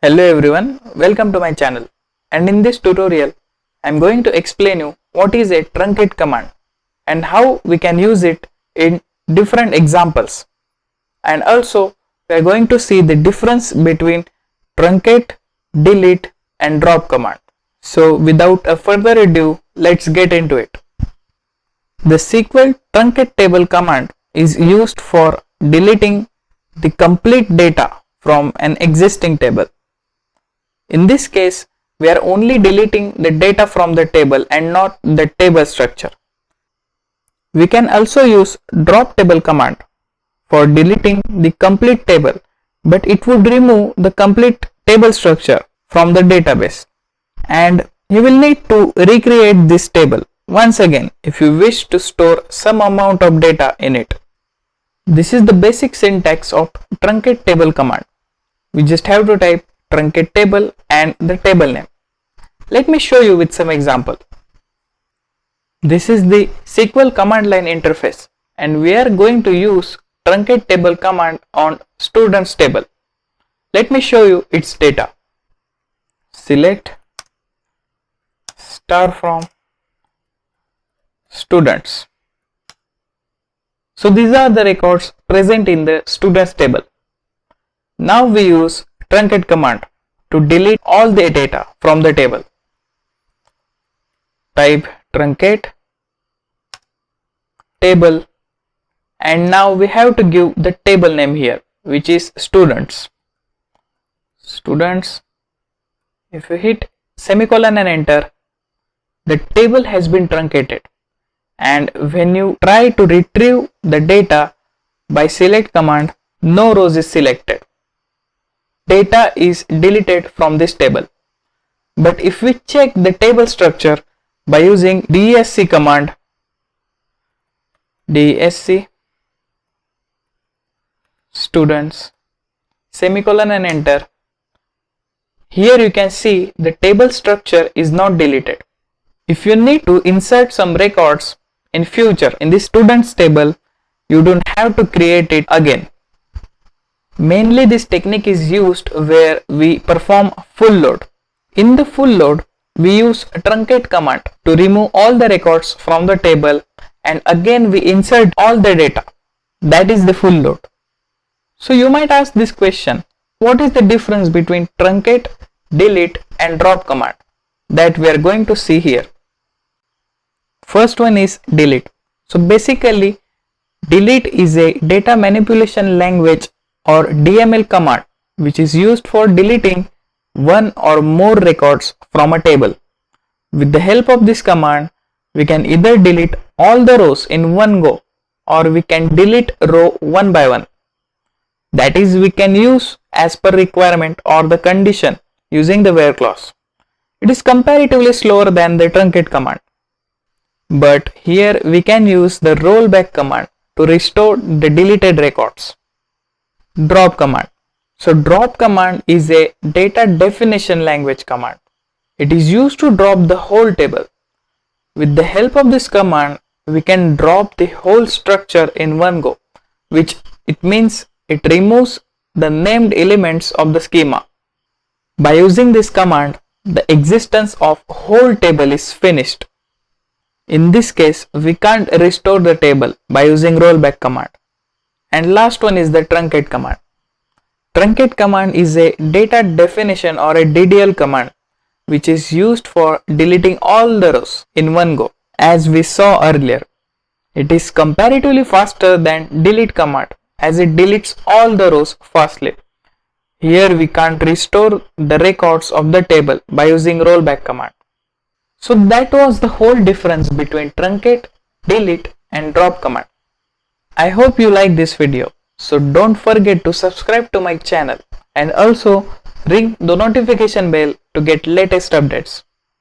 Hello everyone, welcome to my channel, and in this tutorial I am going to explain you what is a truncate command and how we can use it in different examples, and also we are going to see the difference between truncate, delete and drop command. So without a further ado, let's get into it. The SQL Truncate Table command is used for deleting the complete data from an existing table. In this case, we are only deleting the data from the table and not the table structure. We can also use drop table command for deleting the complete table, but it would remove the complete table structure from the database, and you will need to recreate this table once again if you wish to store some amount of data in it. This is the basic syntax of truncate table command. We just have to type truncate table and the table name. Let me show you with some example. This is the SQL command line interface, and we are going to use truncate table command on students table. Let me show you its data. Select star from students. So these are the records present in the students table. Now we use truncate command to delete all the data from the table. Type truncate table, and now we have to give the table name here, which is students. Students. If you hit semicolon and enter, the table has been truncated, and when you try to retrieve the data by select command, no rows is selected. Data is deleted from this table. But if we check the table structure by using DSC command, DSC students semicolon and enter, here you can see the table structure is not deleted. If you need to insert some records in future in the students table, you don't have to create it again. Mainly this technique is used where we perform full load. In the full load, we use truncate command to remove all the records from the table, and again we insert all the data. That is the full load. So you might ask this question, what is the difference between truncate, delete and drop command that we are going to see here. First one is delete. So basically delete is a data manipulation language or DML command which is used for deleting one or more records from a table. With the help of this command, we can either delete all the rows in one go, or we can delete row one by one. That is, we can use as per requirement or the condition using the where clause. It is comparatively slower than the truncate command, but here we can use the rollback command to restore the deleted records. Drop command. So drop command is a data definition language command. It is used to drop the whole table. With the help of this command, we can drop the whole structure in one go, which it means it removes the named elements of the schema. By using this command, the existence of whole table is finished. In this case, we can't restore the table by using rollback command. And last one is the truncate command. Truncate command is a data definition or a DDL command which is used for deleting all the rows in one go, as we saw earlier. It is comparatively faster than delete command as it deletes all the rows fastly. Here we can't restore the records of the table by using rollback command. So that was the whole difference between truncate, delete and drop command. I hope you like this video, so don't forget to subscribe to my channel and also ring the notification bell to get latest updates.